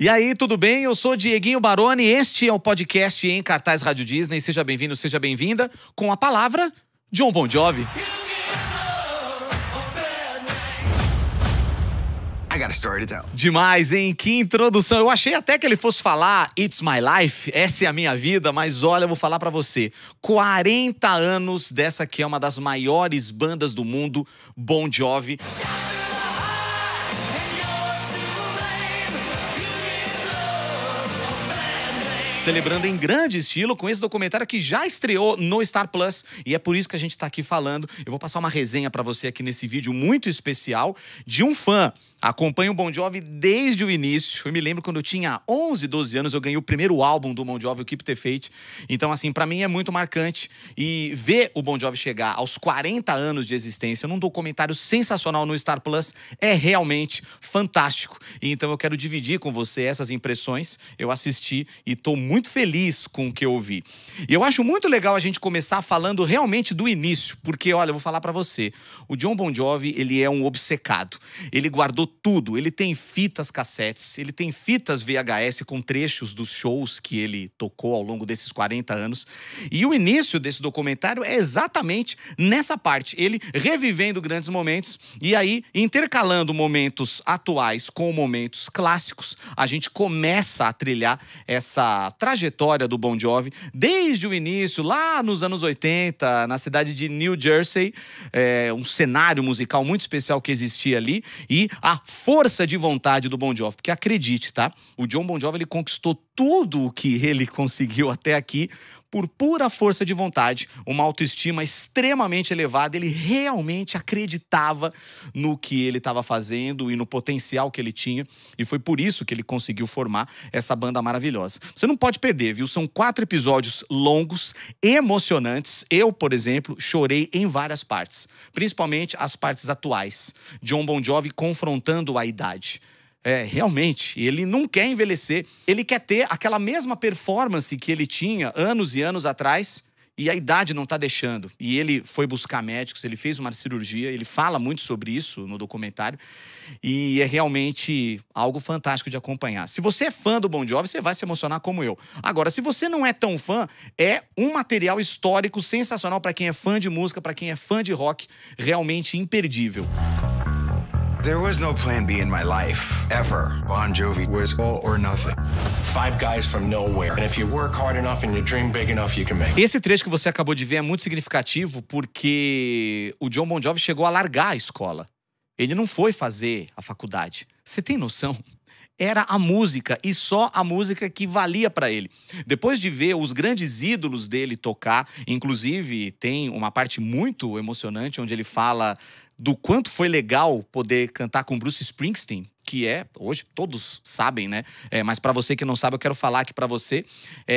E aí, tudo bem? Eu sou Dieguinho Baroni, este é o podcast Em Cartaz Rádio Disney. Seja bem-vindo, seja bem-vinda, com a palavra Jon Bon Jovi. I got a story to tell. Demais, hein? Que introdução. Eu achei até que ele fosse falar It's My Life, essa é a minha vida, mas olha, eu vou falar pra você. 40 anos dessa que é uma das maiores bandas do mundo, Bon Jovi. Celebrando em grande estilo com esse documentário que já estreou no Star Plus. E é por isso que a gente tá aqui falando. Eu vou passar uma resenha pra você aqui nesse vídeo muito especial de um fã. Acompanho o Bon Jovi desde o início. Eu me lembro quando eu tinha 11, 12 anos, eu ganhei o primeiro álbum do Bon Jovi, o Keep the Faith. Então, assim, pra mim é muito marcante. E ver o Bon Jovi chegar aos 40 anos de existência num documentário sensacional no Star Plus é realmente fantástico. E então eu quero dividir com você essas impressões. Eu assisti e tô muito feliz com o que eu ouvi. E eu acho muito legal a gente começar falando realmente do início. Porque, olha, eu vou falar pra você. O Jon Bon Jovi, ele é um obcecado. Ele guardou tudo, ele tem fitas cassetes, ele tem fitas VHS com trechos dos shows que ele tocou ao longo desses 40 anos. E o início desse documentário é exatamente nessa parte, ele revivendo grandes momentos e aí intercalando momentos atuais com momentos clássicos, a gente começa a trilhar essa trajetória do Bon Jovi desde o início, lá nos anos 80, na cidade de New Jersey, um cenário musical muito especial que existia ali e a força de vontade do Bon Jovi, porque acredite, tá? O Jon Bon Jovi, ele conquistou tudo o que ele conseguiu até aqui por pura força de vontade, uma autoestima extremamente elevada. Ele realmente acreditava no que ele estava fazendo e no potencial que ele tinha, e foi por isso que ele conseguiu formar essa banda maravilhosa. Você não pode perder, viu? São 4 episódios longos, emocionantes. Eu, por exemplo, chorei em várias partes, principalmente as partes atuais. Jon Bon Jovi confrontando a idade. Realmente, ele não quer envelhecer, ele quer ter aquela mesma performance que ele tinha anos e anos atrás e a idade não tá deixando. E ele foi buscar médicos, ele fez uma cirurgia, ele fala muito sobre isso no documentário e é realmente algo fantástico de acompanhar. Se você é fã do Bon Jovi, você vai se emocionar como eu. Agora, se você não é tão fã, é um material histórico sensacional para quem é fã de música, para quem é fã de rock, realmente imperdível. There was no plan B in my life, ever. Bon Jovi was all or nothing. 5 guys from nowhere. And if you work hard enough and you dream big enough, you can make it. Esse trecho que você acabou de ver é muito significativo porque o Jon Bon Jovi chegou a largar a escola. Ele não foi fazer a faculdade. Você tem noção? Era a música e só a música que valia para ele. Depois de ver os grandes ídolos dele tocar, inclusive tem uma parte muito emocionante onde ele fala do quanto foi legal poder cantar com Bruce Springsteen, que hoje todos sabem, né? Mas para você que não sabe, eu quero falar aqui para você,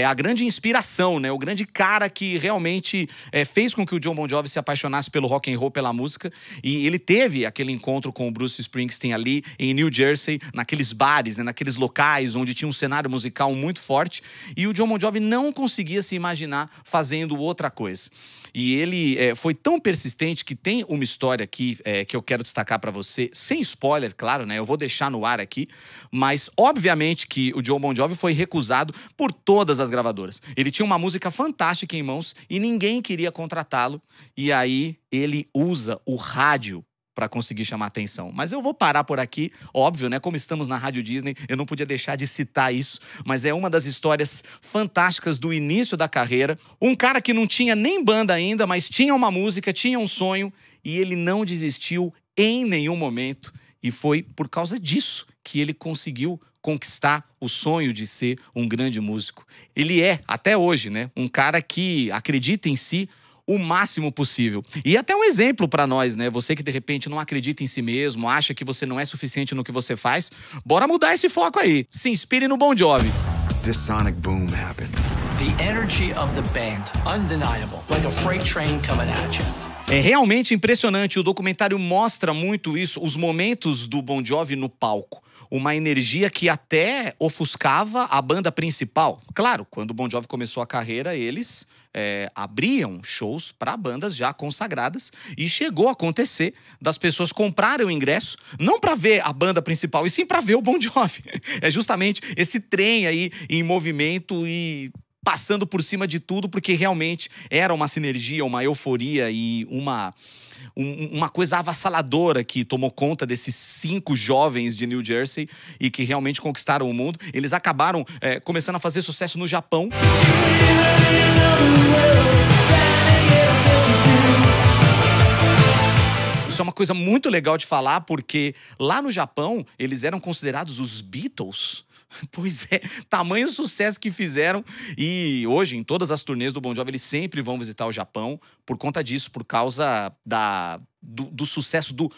a grande inspiração, né? O grande cara que realmente fez com que o Jon Bon Jovi se apaixonasse pelo rock and roll, pela música. E ele teve aquele encontro com o Bruce Springsteen ali em New Jersey, naqueles bares, né? Naqueles locais onde tinha um cenário musical muito forte. E o Jon Bon Jovi não conseguia se imaginar fazendo outra coisa. E ele foi tão persistente que tem uma história aqui que eu quero destacar para você, sem spoiler, claro, né? Eu vou deixar no ar aqui, mas obviamente que o Jon Bon Jovi foi recusado por todas as gravadoras. Ele tinha uma música fantástica em mãos e ninguém queria contratá-lo. E aí ele usa o rádio para conseguir chamar atenção. Mas eu vou parar por aqui, óbvio, né? Como estamos na Rádio Disney, eu não podia deixar de citar isso, mas é uma das histórias fantásticas do início da carreira. Um cara que não tinha nem banda ainda, mas tinha uma música, tinha um sonho, e ele não desistiu em nenhum momento. E foi por causa disso que ele conseguiu conquistar o sonho de ser um grande músico. Ele é, até hoje, né? Um cara que acredita em si o máximo possível. E até um exemplo para nós, né? Você que de repente não acredita em si mesmo, acha que você não é suficiente no que você faz, bora mudar esse foco aí. Se inspire no Bon Jovi. This sonic boom happened. The energy of the band, undeniable, like a freight train coming at you. É realmente impressionante, o documentário mostra muito isso, os momentos do Bon Jovi no palco. uma energia que até ofuscava a banda principal. Claro, quando o Bon Jovi começou a carreira, eles abriam shows para bandas já consagradas e chegou a acontecer das pessoas comprarem o ingresso não para ver a banda principal, e sim para ver o Bon Jovi. É justamente esse trem aí em movimento e passando por cima de tudo, porque realmente era uma sinergia, uma euforia e uma coisa avassaladora que tomou conta desses 5 jovens de New Jersey e que realmente conquistaram o mundo. Eles acabaram começando a fazer sucesso no Japão. Isso é uma coisa muito legal de falar, porque lá no Japão eles eram considerados os Beatles. Pois é, tamanho sucesso que fizeram. E hoje, em todas as turnês do Bon Jovi, eles sempre vão visitar o Japão por conta disso, por causa do sucesso, do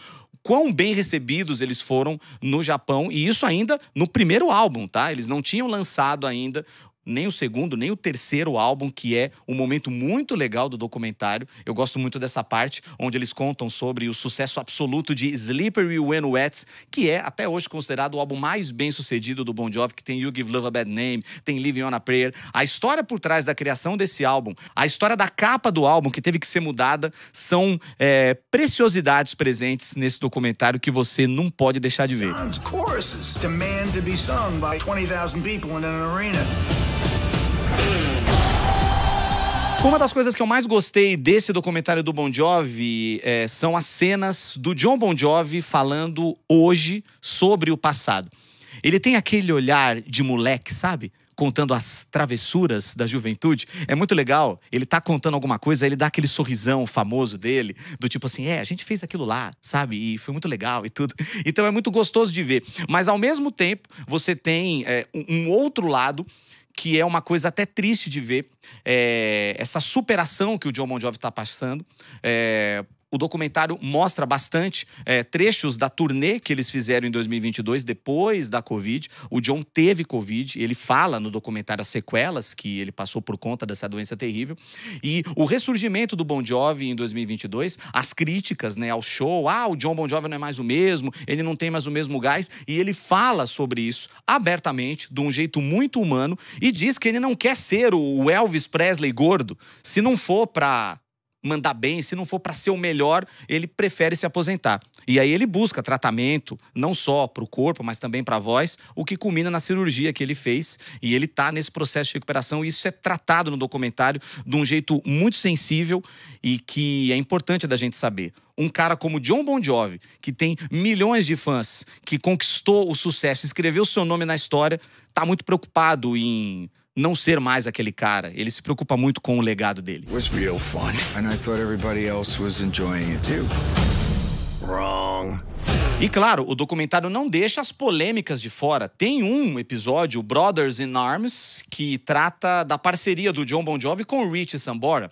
quão bem recebidos eles foram no Japão. E isso ainda no primeiro álbum, tá? Eles não tinham lançado ainda nem o segundo, nem o terceiro álbum, que é um momento muito legal do documentário. Eu gosto muito dessa parte, onde eles contam sobre o sucesso absoluto de Slippery When Wet, que é, até hoje, considerado o álbum mais bem-sucedido do Bon Jovi, que tem You Give Love a Bad Name, tem Living on a Prayer. A história por trás da criação desse álbum, a história da capa do álbum, que teve que ser mudada, são preciosidades presentes nesse documentário que você não pode deixar de ver. Choruses demand to be sung by 20,000 people in an arena. Uma das coisas que eu mais gostei desse documentário do Bon Jovi são as cenas do Jon Bon Jovi falando hoje sobre o passado. Ele tem aquele olhar de moleque, sabe? Contando as travessuras da juventude. É muito legal. Ele tá contando alguma coisa, ele dá aquele sorrisão famoso dele, do tipo assim, a gente fez aquilo lá, sabe? E foi muito legal e tudo. Então é muito gostoso de ver. Mas ao mesmo tempo, você tem um outro lado, que é uma coisa até triste de ver, essa superação que o Jon Bon Jovi está passando. O documentário mostra bastante trechos da turnê que eles fizeram em 2022, depois da Covid. O Jon teve Covid, ele fala no documentário as sequelas que ele passou por conta dessa doença terrível. E o ressurgimento do Bon Jovi em 2022, as críticas, né, ao show, o Jon Bon Jovi não é mais o mesmo, ele não tem mais o mesmo gás, e ele fala sobre isso abertamente, de um jeito muito humano, e diz que ele não quer ser o Elvis Presley gordo, se não for pra mandar bem, se não for para ser o melhor, ele prefere se aposentar. E aí ele busca tratamento, não só para o corpo, mas também para a voz, o que culmina na cirurgia que ele fez. E ele tá nesse processo de recuperação, e isso é tratado no documentário de um jeito muito sensível e que é importante da gente saber. Um cara como Jon Bon Jovi, que tem milhões de fãs, que conquistou o sucesso, escreveu seu nome na história, tá muito preocupado em não ser mais aquele cara. Ele se preocupa muito com o legado dele. It was real fun, and I thought everybody else was enjoying it too. Wrong. E claro, o documentário não deixa as polêmicas de fora. Tem um episódio, Brothers in Arms, que trata da parceria do Jon Bon Jovi com o Richie Sambora,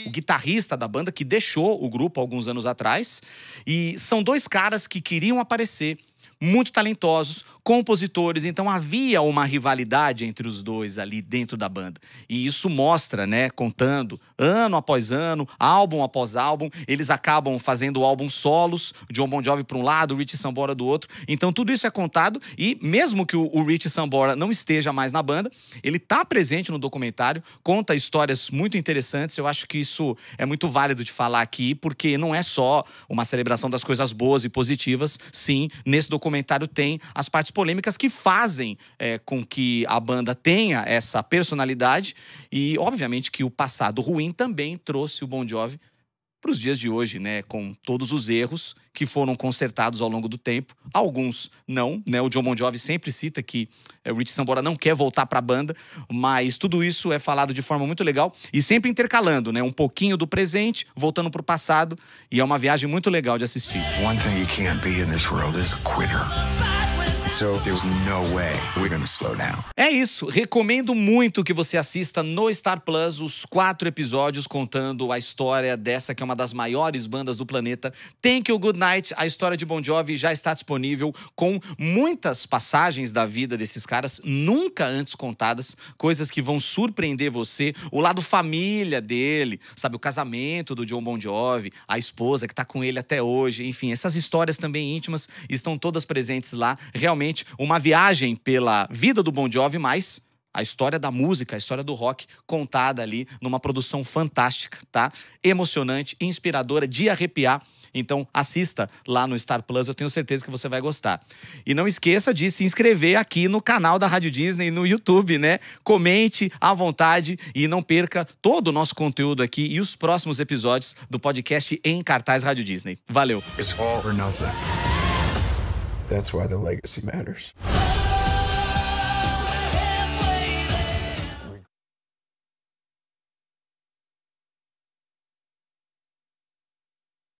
o guitarrista da banda que deixou o grupo alguns anos atrás. E são dois caras que queriam aparecer, muito talentosos, compositores, então havia uma rivalidade entre os dois ali dentro da banda. E isso mostra, né, contando ano após ano, álbum após álbum, eles acabam fazendo álbuns solos, Jon Bon Jovi para um lado, o Richie Sambora do outro. Então tudo isso é contado, e mesmo que o Richie Sambora não esteja mais na banda, ele tá presente no documentário, conta histórias muito interessantes. Eu acho que isso é muito válido de falar aqui, porque não é só uma celebração das coisas boas e positivas. Sim, nesse documentário tem as partes polêmicas que fazem com que a banda tenha essa personalidade, e obviamente que o passado ruim também trouxe o Bon Jovi para os dias de hoje, né, com todos os erros que foram consertados ao longo do tempo. Alguns não, né? O Jon Bon Jovi sempre cita que o Richie Sambora não quer voltar para a banda, mas tudo isso é falado de forma muito legal e sempre intercalando, né, um pouquinho do presente, voltando para o passado, e é uma viagem muito legal de assistir. One thing you can't be in this world is a quitter. so there's no way we're gonna slow down. É isso, recomendo muito que você assista no Star Plus os 4 episódios contando a história dessa que é uma das maiores bandas do planeta. Thank You Good Night, a história de Bon Jovi já está disponível com muitas passagens da vida desses caras nunca antes contadas, coisas que vão surpreender você, o lado família dele, sabe, o casamento do John Bon Jovi, a esposa que tá com ele até hoje, enfim, essas histórias também íntimas estão todas presentes lá. Realmente uma viagem pela vida do Bon Jovi, mas a história da música, a história do rock contada ali numa produção fantástica, tá? Emocionante, inspiradora, de arrepiar. Então assista lá no Star Plus, eu tenho certeza que você vai gostar. E não esqueça de se inscrever aqui no canal da Rádio Disney no YouTube, né? Comente à vontade e não perca todo o nosso conteúdo aqui e os próximos episódios do podcast Em Cartaz Rádio Disney. Valeu! It's all or nothing. That's why the legacy matters.